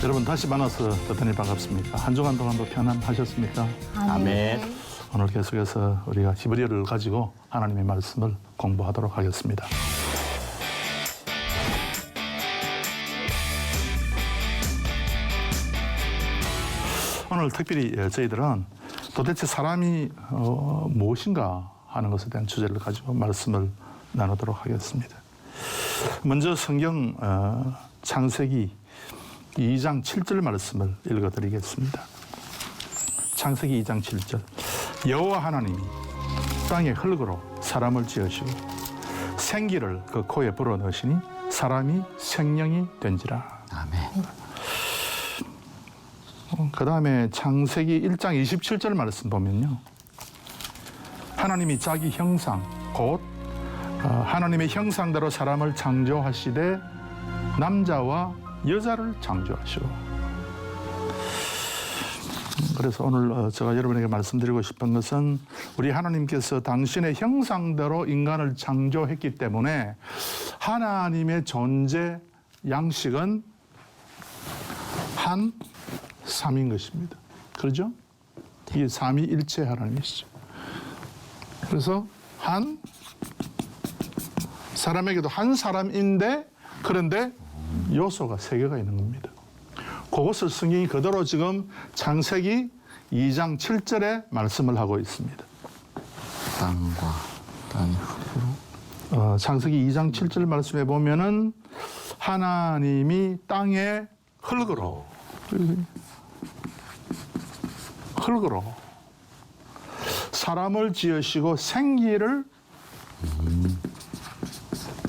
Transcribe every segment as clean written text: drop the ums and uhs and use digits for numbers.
여러분 다시 만나서 대단히 반갑습니까? 한 주간 동안도 편안하셨습니까? 아멘. 오늘 계속해서 우리가 히브리어를 가지고 하나님의 말씀을 공부하도록 하겠습니다. 오늘 특별히 저희들은 도대체 사람이 무엇인가 하는 것에 대한 주제를 가지고 말씀을 나누도록 하겠습니다. 먼저 성경 창세기 2장 7절 말씀을 읽어드리겠습니다. 창세기 2장 7절. 여호와 하나님이 땅의 흙으로 사람을 지으시고 생기를 그 코에 불어넣으시니 사람이 생명이 된지라. 아멘. 그 다음에 창세기 1장 27절 말씀 보면요. 하나님이 자기 형상, 곧 하나님의 형상대로 사람을 창조하시되 남자와 여자를 창조하시고. 그래서 오늘 제가 여러분에게 말씀드리고 싶은 것은 우리 하나님께서 당신의 형상대로 인간을 창조했기 때문에 하나님의 존재 양식은 한 삼인 것입니다. 그렇죠? 이게 삼위일체 하나님이시죠. 그래서 한 사람에게도 한 사람인데 그런데 요소가 세 개가 있는 겁니다. 그것을 성경이 그대로 지금 창세기 2장 7절에 말씀을 하고 있습니다. 땅과 땅의 흙으로. 창세기 2장 7절 말씀에 보면은 하나님이 땅의 흙으로 사람을 지으시고 생기를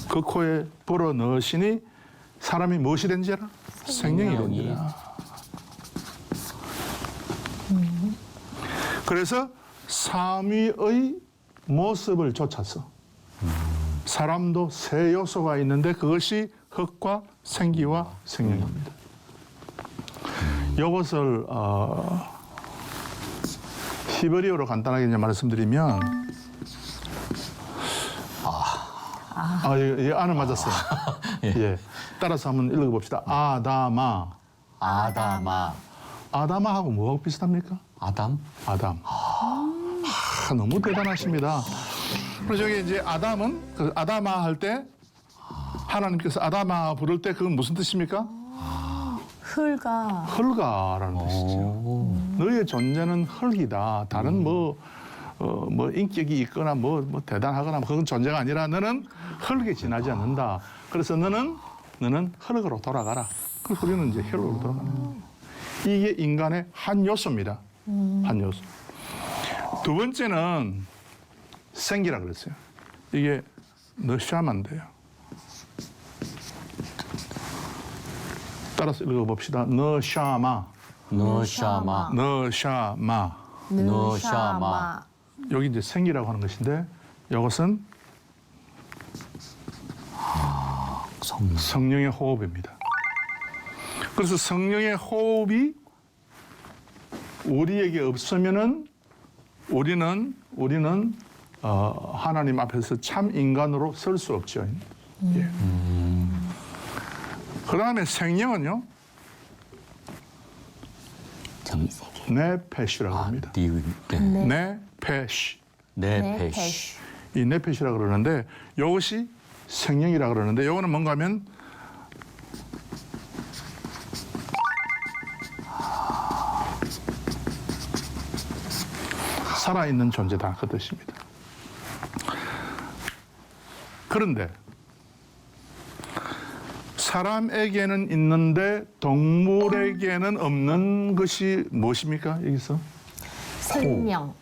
그 코에 불어 넣으시니 사람이 무엇이 된지라? 생명이 된지라. 그래서 삼위의 모습을 좇아서 사람도 세 요소가 있는데 그것이 흙과 생기와 생명입니다. 이것을 히브리어로 간단하게 이제 말씀드리면 예, 아는 맞았어요. 예. 따라서 한번 읽어봅시다. 아다마. 아다마하고 뭐하고 비슷합니까? 아담. 너무 대단하십니다. 그래서 여기 이제 아담은 그 아다마 할 때 하나님께서 아다마 부를 때 그건 무슨 뜻입니까? 흙아라는 뜻이죠. 너의 존재는 흙이다. 다른 뭐 인격이 있거나 뭐 대단하거나 그건 존재가 아니라 너는 흙에 지나지 않는다. 그래서 너는 흙으로 돌아가라. 그래서 우리는 이제 흙으로 돌아가는 거예요. 이게 인간의 한 요소입니다. 한 요소. 두 번째는 생기라 그랬어요. 이게 너샤마인데요. 따라서 읽어봅시다. 너샤마. 여기 이제 생기라고 하는 것인데 이것은 성령의 호흡입니다. 그래서 성령의 호흡이 우리에게 없으면은 우리는 하나님 앞에서 참 인간으로 설 수 없죠. 예. 그 다음에 생명은요. 네페시라고 합니다. 네페시. 이 네페시라고 그러는데 이것이 생명이라고 그러는데 이거는 뭔가 하면 살아있는 존재다 그 뜻입니다. 그런데 사람에게는 있는데 동물에게는 없는 것이 무엇입니까? 여기서 생명.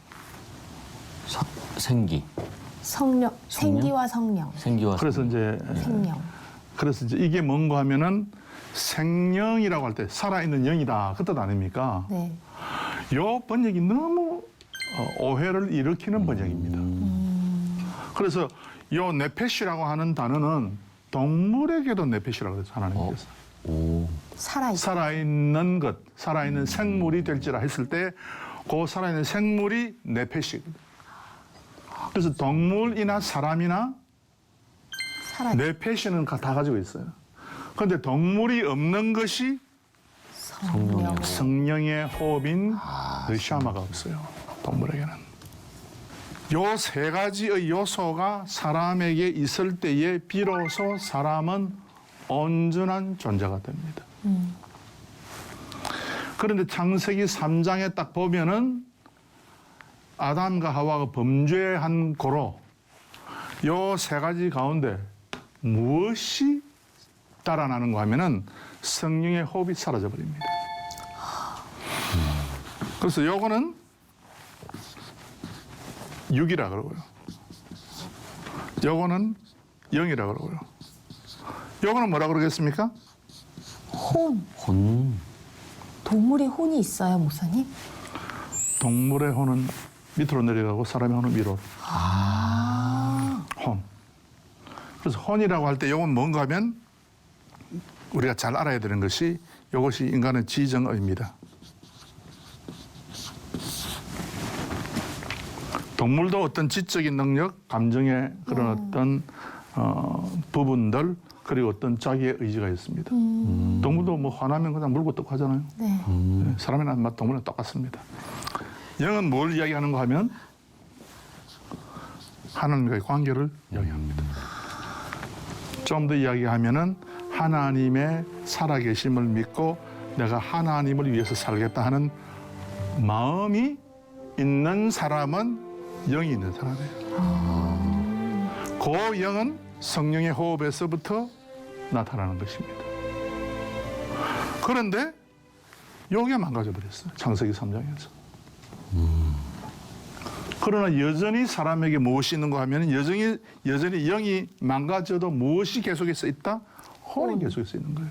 생기. 생기와 성령. 그래서 이제 생명. 그래서 이제 이게 뭔가 하면은 생명이라고 할 때 살아있는 영이다 그 뜻 아닙니까? 네. 요 번역이 너무 오해를 일으키는 번역입니다. 그래서 요 네페시라고 하는 단어는 동물에게도 네페시라고 그랬어요. 하나님께서. 살아있는 것, 살아있는 생물이 될지라 했을 때 그 살아있는 생물이 네페시거든요. 그래서 동물이나 사람이나 네페시는 다 가지고 있어요. 그런데 동물이 없는 것이 성령. 성령의 호흡인 느샤마가 없어요. 동물에게는. 요 세 가지의 요소가 사람에게 있을 때에 비로소 사람은 온전한 존재가 됩니다. 그런데 창세기 3장에 딱 보면은 아담과 하와가 범죄한 고로 요 세 가지 가운데 무엇이 달아나는가 하면은 성령의 호흡이 사라져 버립니다. 그래서 요거는 6이라 그러고요. 요거는 0이라 그러고요. 요거는 뭐라 그러겠습니까? 혼. 혼. 동물이 혼이 있어요, 목사님? 동물의 혼은 밑으로 내려가고 사람의 혼은 위로. 혼. 그래서 혼이라고 할 때 요건 뭔가 하면 우리가 잘 알아야 되는 것이 이것이 인간의 지정의입니다. 동물도 어떤 지적인 능력, 감정의 그런 어떤 부분들 그리고 어떤 자기의 의지가 있습니다. 동물도 뭐 화나면 그냥 물고 뜯고 하잖아요. 네. 네, 사람이나 동물은 똑같습니다. 영은 뭘 이야기하는가 하면 하나님과의 관계를 이야기합니다. 좀 더 이야기하면은 하나님의 살아계심을 믿고 내가 하나님을 위해서 살겠다 하는 마음이 있는 사람은 영이 있는 사람이에요. 그 영은 성령의 호흡에서부터 나타나는 것입니다. 그런데 요게 망가져버렸어요. 창세기 3장에서. 그러나 여전히 사람에게 무엇이 있는가 하면 여전히 영이 망가져도 무엇이 계속해서 있다? 혼이 계속해서 있는 거예요.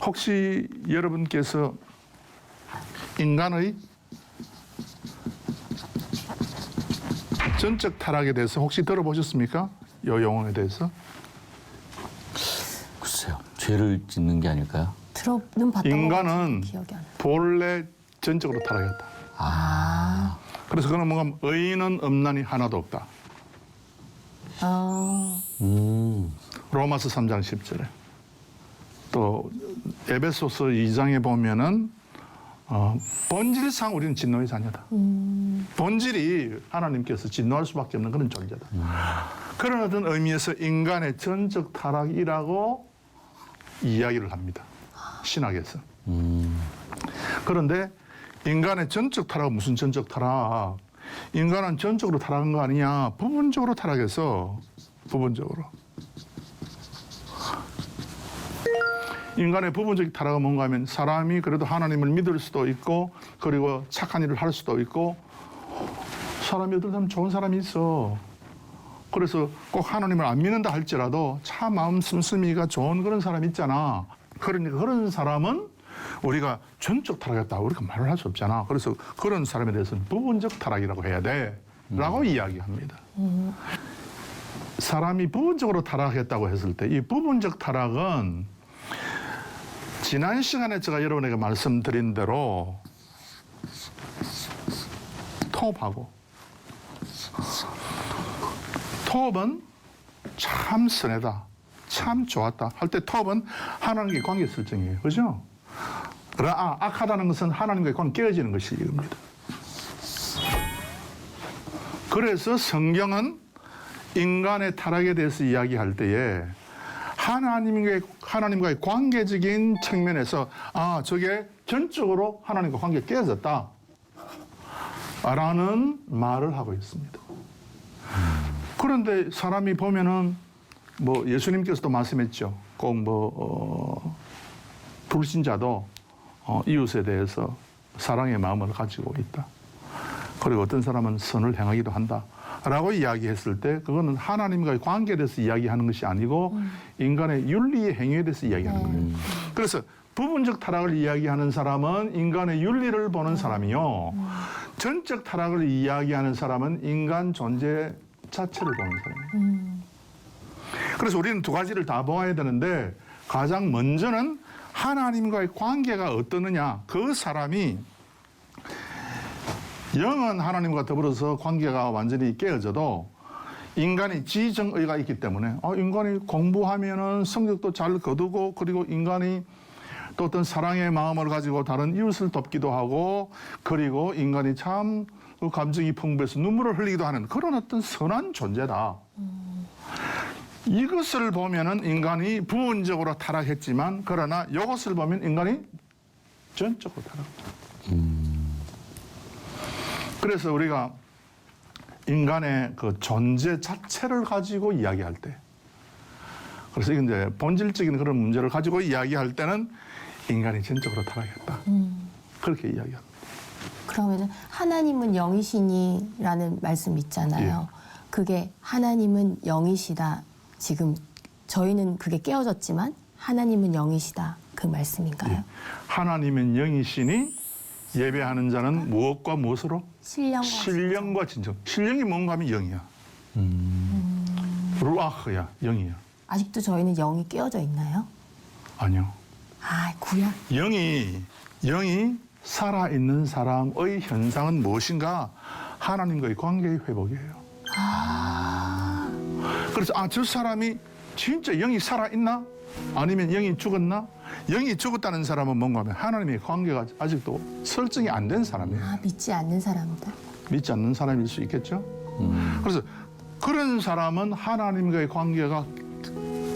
혹시 여러분께서 인간의 전적 타락에 대해서 혹시 들어보셨습니까? 이 용어에 대해서? 글쎄요. 죄를 짓는 게 아닐까요? 들어는 봤던 인간은 것 기억이 안 나. 본래 전적으로 타락했다. 그래서 그는 뭔가 의인은 없나니 하나도 없다. 로마서 3장 10절에 또 에베소서 2장에 보면은 본질상 우리는 진노의 자녀다. 본질이 하나님께서 진노할 수밖에 없는 그런 존재다. 그런 어떤 의미에서 인간의 전적 타락이라고 이야기를 합니다. 신학에서. 그런데 인간의 전적 타락은 무슨 전적 타락? 인간은 전적으로 타락한 거 아니냐? 부분적으로 타락해서 부분적으로. 인간의 부분적 타락은 뭔가 하면 사람이 그래도 하나님을 믿을 수도 있고 그리고 착한 일을 할 수도 있고 사람이 어떤 사람 좋은 사람이 있어. 그래서 꼭 하나님을 안 믿는다 할지라도 참 마음 씀씀이가 좋은 그런 사람이 있잖아. 그러니까 그런 사람은 우리가 전적 타락했다. 우리가 말을 할 수 없잖아. 그래서 그런 사람에 대해서는 부분적 타락이라고 해야 돼. 라고 이야기합니다. 사람이 부분적으로 타락했다고 했을 때 이 부분적 타락은 지난 시간에 제가 여러분에게 말씀드린 대로 토업하고 토업은 참 선하다. 참 좋았다. 할 때 토업은 하나님과의 관계 설정이에요. 그죠? 악하다는 것은 하나님과의 관계 깨어지는 것이 이겁니다. 그래서 성경은 인간의 타락에 대해서 이야기할 때에 하나님과의 관계적인 측면에서 저게 전적으로 하나님과 관계가 깨어졌다 라는 말을 하고 있습니다. 그런데 사람이 보면은 뭐 예수님께서도 말씀했죠. 꼭 불신자도 이웃에 대해서 사랑의 마음을 가지고 있다. 그리고 어떤 사람은 선을 행하기도 한다. 라고 이야기했을 때 그거는 하나님과의 관계에 대해서 이야기하는 것이 아니고 인간의 윤리의 행위에 대해서 이야기하는 거예요. 그래서 부분적 타락을 이야기하는 사람은 인간의 윤리를 보는 사람이요. 전적 타락을 이야기하는 사람은 인간 존재 자체를 보는 사람이에요. 그래서 우리는 두 가지를 다 보아야 되는데 가장 먼저는 하나님과의 관계가 어떠느냐. 그 사람이 영은 하나님과 더불어서 관계가 완전히 깨어져도 인간이 지정의가 있기 때문에 인간이 공부하면은 성적도 잘 거두고 그리고 인간이 또 어떤 사랑의 마음을 가지고 다른 이웃을 돕기도 하고 그리고 인간이 참 감정이 풍부해서 눈물을 흘리기도 하는 그런 어떤 선한 존재다. 이것을 보면은 인간이 부분적으로 타락했지만 그러나 이것을 보면 인간이 전적으로 타락합니다. 그래서 우리가 인간의 그 존재 자체를 가지고 이야기할 때 그래서 이제 본질적인 그런 문제를 가지고 이야기할 때는 인간이 전적으로 타락했다. 그렇게 이야기합니다. 그러면 하나님은 영이시니라는 말씀 있잖아요. 그게 하나님은 영이시다. 지금 저희는 그게 깨어졌지만 하나님은 영이시다. 그 말씀인가요? 하나님은 영이시니 예배하는 자는 무엇과 무엇으로? 신령과 진정. 신령이 뭔가 하면 영이야. 루아흐야, 영이야. 아직도 저희는 영이 깨어져 있나요? 아니요. 아, 구약. 영이 살아있는 사람의 현상은 무엇인가? 하나님과의 관계의 회복이에요. 그래서 저 사람이 진짜 영이 살아있나? 아니면 영이 죽었나? 영이 죽었다는 사람은 뭔가 하면 하나님의 관계가 아직도 설정이 안 된 사람이에요. 믿지 않는 사람들. 믿지 않는 사람일 수 있겠죠? 그래서 그런 사람은 하나님과의 관계가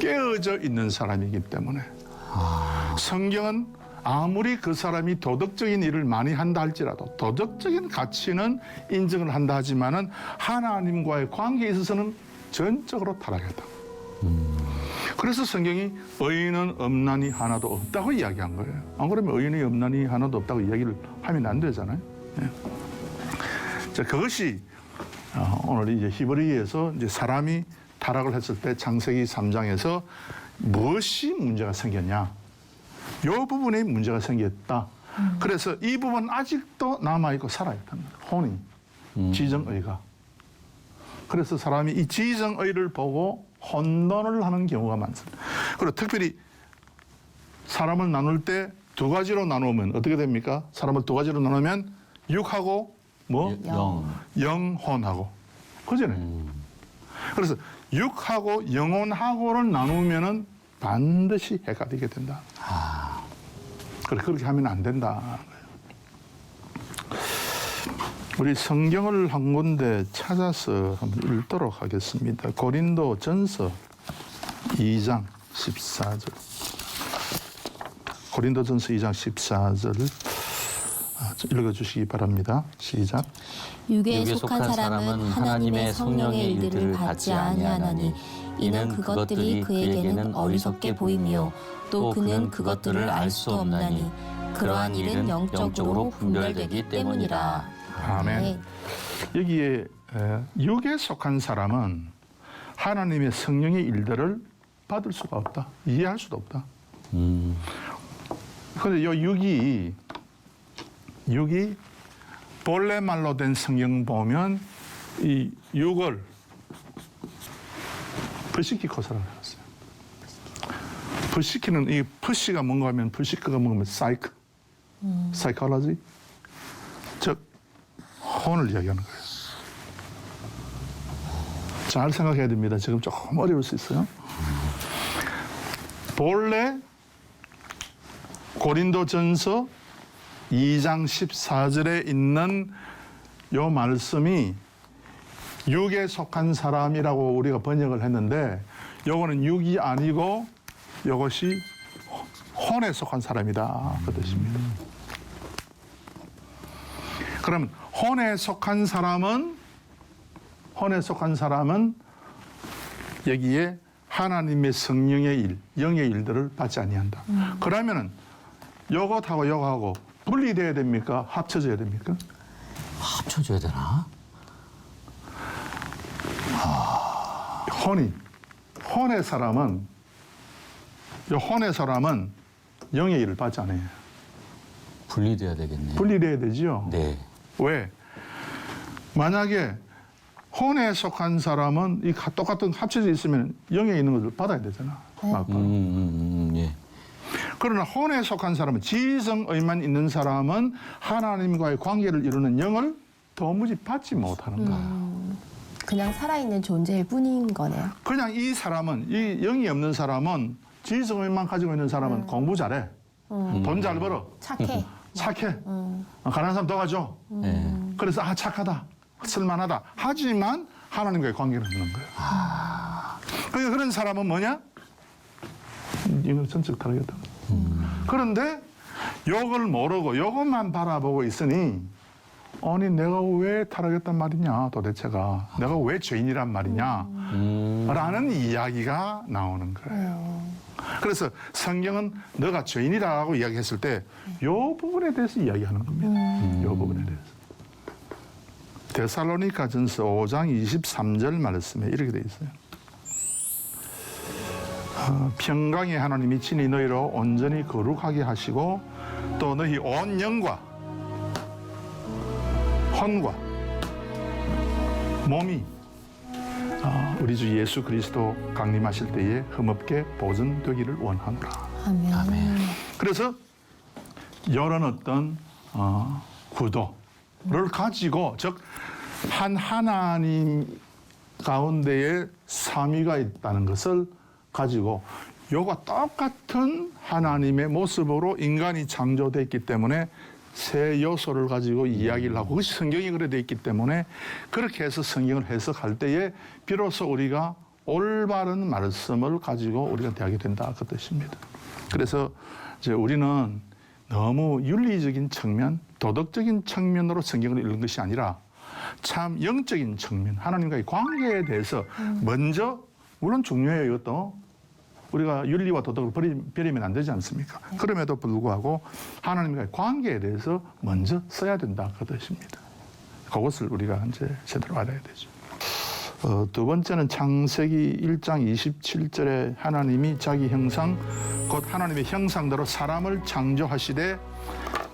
깨어져 있는 사람이기 때문에 성경은 아무리 그 사람이 도덕적인 일을 많이 한다 할지라도 도덕적인 가치는 인정을 한다 하지만은 하나님과의 관계에 있어서는 전적으로 타락했다. 그래서 성경이 의인은 없나니 하나도 없다고 이야기한 거예요. 안 그러면 의인이 없나니 하나도 없다고 이야기를 하면 안 되잖아요. 예. 자, 그것이 오늘 이제 히브리에서 이제 사람이 타락을 했을 때 창세기 3장에서 무엇이 문제가 생겼냐? 이 부분에 문제가 생겼다. 그래서 이 부분 아직도 남아있고 살아있다는 거예요. 혼이, 지정의가. 그래서 사람이 이 지정의를 보고 혼돈을 하는 경우가 많습니다. 그리고 특별히 사람을 나눌 때 두 가지로 나누면 어떻게 됩니까? 사람을 두 가지로 나누면 육하고 뭐? 영혼하고. 그잖아요. 그래서 육하고 영혼하고를 나누면은 반드시 해가 되게 된다. 그렇게 하면 안 된다. 우리 성경을 한 군데 찾아서 한번 읽도록 하겠습니다. 고린도 전서 2장 14절. 고린도 전서 2장 14절을 읽어주시기 바랍니다. 시작. 육에 속한 사람은 하나님의 성령의 일들을 받지 아니하나니 이는 그것들이 그에게는 어리석게 보이며 또 그는 그것들을 알 수 없나니 그러한 일은 영적으로 분별되기 때문이라. 아멘. 여기에 육에 속한 사람은 하나님의 성령의 일들을 받을 수가 없다. 이해할 수도 없다. 그런데 이 육이 본래 말로 된 성경 보면 이 육을 프시키코사라고 했어요. 프시키는 이 프시가 뭔가 하면 프시크가 뭔가 하면 사이콜로지, 즉 혼을 이야기하는 거예요. 잘 생각해야 됩니다. 지금 조금 어려울 수 있어요. 본래 고린도전서 2장 14절에 있는 요 말씀이 육에 속한 사람이라고 우리가 번역을 했는데 요거는 육이 아니고 요것이 혼에 속한 사람이다 그 뜻입니다. 그러면 혼에 속한 사람은 여기에 하나님의 성령의 일, 영의 일들을 받지 아니한다. 그러면은 요것하고 요거하고 분리돼야 됩니까? 합쳐져야 됩니까? 합쳐줘야 되나? 혼의 사람은 영의 일을 받지 않아요. 분리돼야 되겠네요. 분리돼야 되죠. 네. 왜? 만약에 혼에 속한 사람은 이 똑같은 합쳐져 있으면 영에 있는 것을 받아야 되잖아. 예. 그러나 혼에 속한 사람은 지성의만 있는 사람은 하나님과의 관계를 이루는 영을 도무지 받지 못하는 거야. 그냥 살아있는 존재일 뿐인 거네요. 그냥 이 사람은 이 영이 없는 사람은 지성만 가지고 있는 사람은 공부 잘해. 돈 잘 벌어. 착해. 착해. 가난한 사람 도와줘. 예. 그래서 착하다. 쓸만하다. 하지만 하나님과의 관계는 없는 거예요. 그러니까 그런 사람은 뭐냐? 이건 전적 타락이다. 그런데 욕을 모르고 요것만 바라보고 있으니 아니 내가 왜 타락했단 말이냐 도대체가 내가 왜 죄인이란 말이냐 라는 이야기가 나오는 거예요. 그래서 성경은 너가 죄인이라고 이야기했을 때 요 부분에 대해서 이야기하는 겁니다. 요 부분에 대해서. 데살로니가전서 5장 23절 말씀에 이렇게 돼 있어요. 평강의 하나님이 친히 너희로 온전히 거룩하게 하시고 또 너희 온 영과 혼과 몸이 우리 주 예수 그리스도 강림하실 때에 흠없게 보존되기를 원하노라. 아멘. 그래서 이런 어떤 구도를 가지고 즉 한 하나님 가운데에 삼위가 있다는 것을 가지고 요가 똑같은 하나님의 모습으로 인간이 창조됐기 때문에 세 요소를 가지고 이야기를 하고 그것이 성경이 그래 돼 있기 때문에 그렇게 해서 성경을 해석할 때에 비로소 우리가 올바른 말씀을 가지고 우리가 대하게 된다 그 뜻입니다. 그래서 이제 우리는 너무 윤리적인 측면, 도덕적인 측면으로 성경을 읽는 것이 아니라 참 영적인 측면, 하나님과의 관계에 대해서 먼저 물론 중요해요. 이것도 우리가 윤리와 도덕을 버리면 안 되지 않습니까? 그럼에도 불구하고 하나님과의 관계에 대해서 먼저 써야 된다 그 뜻입니다. 그것을 우리가 이제 제대로 알아야 되죠. 두 번째는 창세기 1장 27절에 하나님이 자기 형상 곧 하나님의 형상대로 사람을 창조하시되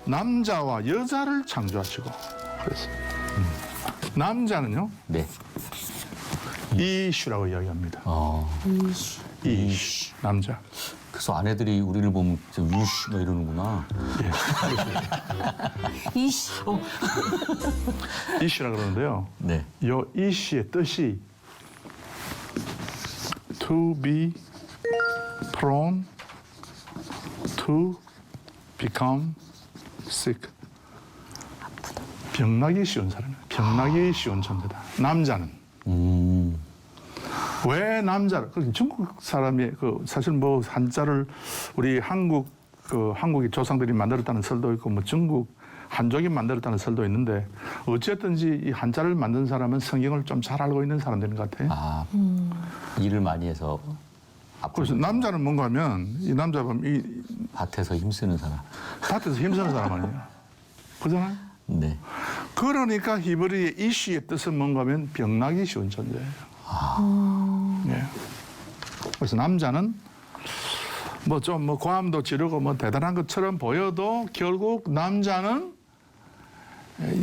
남자와 여자를 창조하시고 그랬어요. 남자는요 네. 이슈라고 이야기합니다. 이슈 남자. 그래서 아내들이 우리를 보면 위슈 막 이러는구나. 이씨. 이슈라 그러는데요. 네. 요 이슈의 뜻이 to be prone to become sick. 병나기 쉬운 사람이에요. 병나기 쉬운 존재다. 남자는. 왜 남자를? 중국 사람이 사실 뭐 한자를 우리 한국의 조상들이 만들었다는 설도 있고 뭐 중국 한족이 만들었다는 설도 있는데 어쨌든지 이 한자를 만든 사람은 성경을 좀 잘 알고 있는 사람들인 것 같아요. 일을 많이 해서 그래서 남자는 뭔가 하면 이 남자 보면 이 밭에서 힘쓰는 사람. 밭에서 힘쓰는 사람 아니에요. 그잖아요. 네. 그러니까 히브리의 이슈의 뜻은 뭔가 하면 병나기 쉬운 존재예요. 예. 그래서 남자는 뭐 좀 뭐 고함도 지르고 뭐 대단한 것처럼 보여도 결국 남자는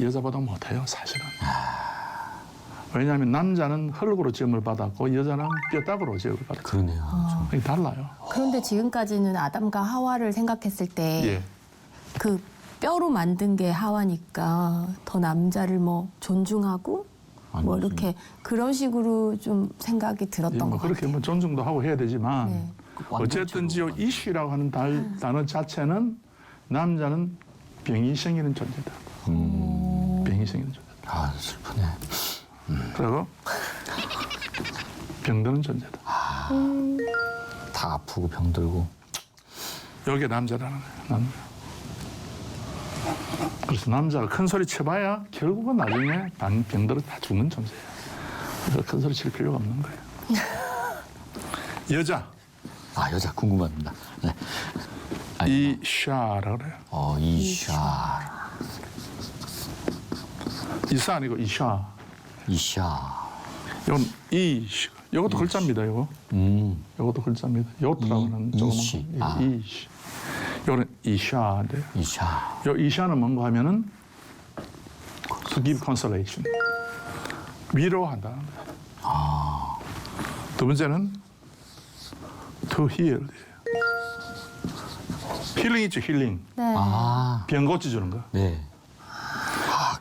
여자보다 못해요, 사실은. 왜냐하면 남자는 흙으로 지음을 받았고 여자는 뼈다구로 지음을 받았고. 그러네요. 이게 달라요. 그런데 지금까지는 아담과 하와를 생각했을 때 그 예. 뼈로 만든 게 하와니까 더 남자를 뭐 존중하고 뭐 아니지. 이렇게 그런 식으로 좀 생각이 들었던 뭐 것 그렇게 같아요. 뭐 존중도 하고 해야 되지만 네. 어쨌든지 이슈라고 하는 단어 자체는 남자는 병이 생기는 존재다. 병이 생기는 존재다. 슬프네. 그리고 병드는 존재다. 다 아프고 병들고. 여기에 남자라는 거예요. 남자. 그래서 남자가 큰 소리 쳐봐야 결국은 나중에 병들어 다 죽는 존재예요. 그래서 큰 소리 칠 필요가 없는 거예요. 여자. 여자 궁금합니다. 네. 이샤라고 그래요. 이샤. 이사 아니고 이샤. 이샤. 이건 이시. 이것도 글자입니다. 이거. 이것도 글자입니다. 요트라고 하는 이시. 이시. 이거는 이샤인데요. 이샤. 요 이샤는 뭔가 하면은 to give consolation. 위로한다. 두 번째는 to heal. 힐링 있죠, 힐링. 네. 병 고쳐주는 거. 네.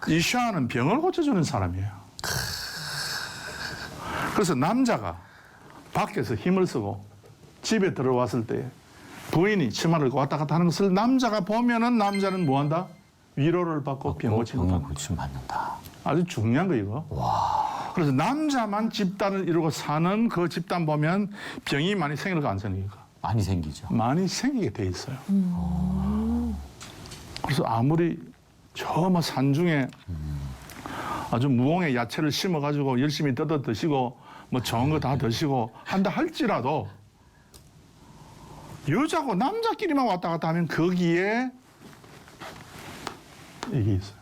이샤는 병을 고쳐주는 사람이에요. 그래서 남자가 밖에서 힘을 쓰고 집에 들어왔을 때 부인이 치마를 입고 왔다 갔다 하는 것을 남자가 보면은 남자는 뭐 한다? 위로를 받고 병 고침을 병을 받는다. 고침 받는다. 아주 중요한 거 이거. 그래서 남자만 집단을 이루고 사는 그 집단 보면 병이 많이 생길까 안 생길까? 많이 생기죠. 많이 생기게 돼 있어요. 그래서 아무리 저 뭐 산중에 아주 무공의 야채를 심어가지고 열심히 뜯어 드시고 뭐 좋은 거 다 드시고 한다 할지라도 여자고 남자끼리만 왔다 갔다 하면 거기에 이게 있어요.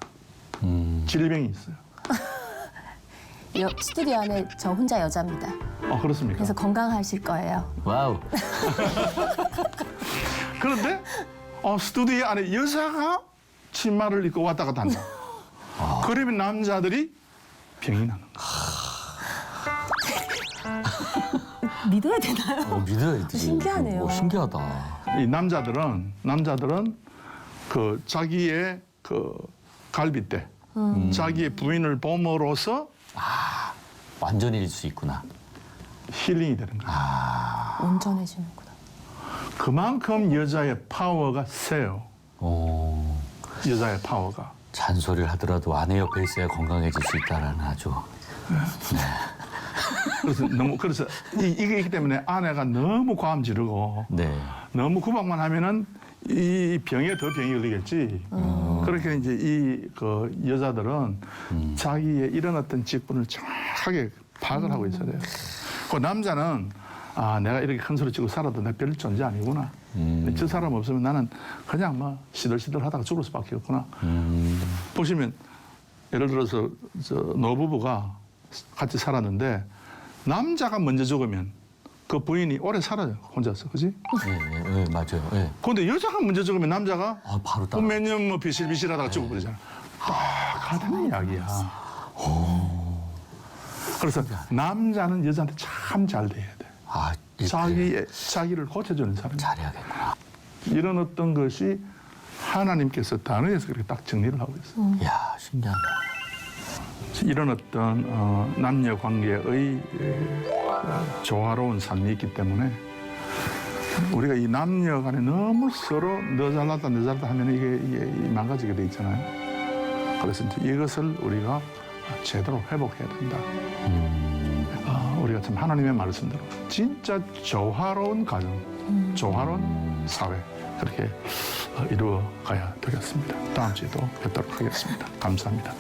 질병이 있어요. 스튜디오 안에 저 혼자 여자입니다. 그렇습니까? 그래서 건강하실 거예요. 와우. 그런데 스튜디오 안에 여자가 치마를 입고 왔다 갔다 한다. 그러면 남자들이 병이 나는 거야. 믿어야 되나요? 믿어야 돼. 신기하네요. 신기하다. 이 남자들은 그 자기의 그 갈빗대, 자기의 부인을 봄으로써 완전해질 수 있구나. 힐링이 되는 거야. 온전해지는구나. 그만큼 여자의 파워가 세요. 오. 여자의 파워가. 잔소리를 하더라도 아내 옆에 있어야 건강해질 수 있다라는 아주. 그래서 이게 있기 때문에 아내가 너무 과음 지르고 네. 너무 구박만 하면은 이 병에 더 병이 걸리겠지. 그렇게 이제 이 그 여자들은 자기의 이런 어떤 직분을 정확하게 파악을 하고 있어야 돼요. 그 남자는 내가 이렇게 큰 소리 치고 살아도 내 별 존재 아니구나. 저 사람 없으면 나는 그냥 뭐 시들시들 하다가 죽을 수밖에 없구나. 보시면 예를 들어서 저 노부부가 같이 살았는데 남자가 먼저 죽으면 그 부인이 오래 살아요. 혼자서. 그지? 네, 맞아요. 네. 그런데 여자가 먼저 죽으면 남자가 바로 따라. 몇 년 뭐 비실비실하다가 죽어버리잖아. 같은 이야기야. 그래서 남자는 여자한테 참 잘 돼야 돼. 자기를 고쳐주는 사람. 잘해야겠구나. 이런 어떤 것이 하나님께서 단어에서 그렇게 딱 정리를 하고 있어요. 이야, 신기하네. 이런 어떤 남녀 관계의 조화로운 삶이 있기 때문에 우리가 이 남녀 간에 너무 서로 너 잘났다 너 잘났다 하면 이게 망가지게 돼 있잖아요. 그래서 이제 이것을 우리가 제대로 회복해야 된다. 우리가 참 하나님의 말씀대로 진짜 조화로운 가정, 조화로운 사회 그렇게 이루어 가야 되겠습니다. 다음 주에도 뵙도록 하겠습니다. 감사합니다.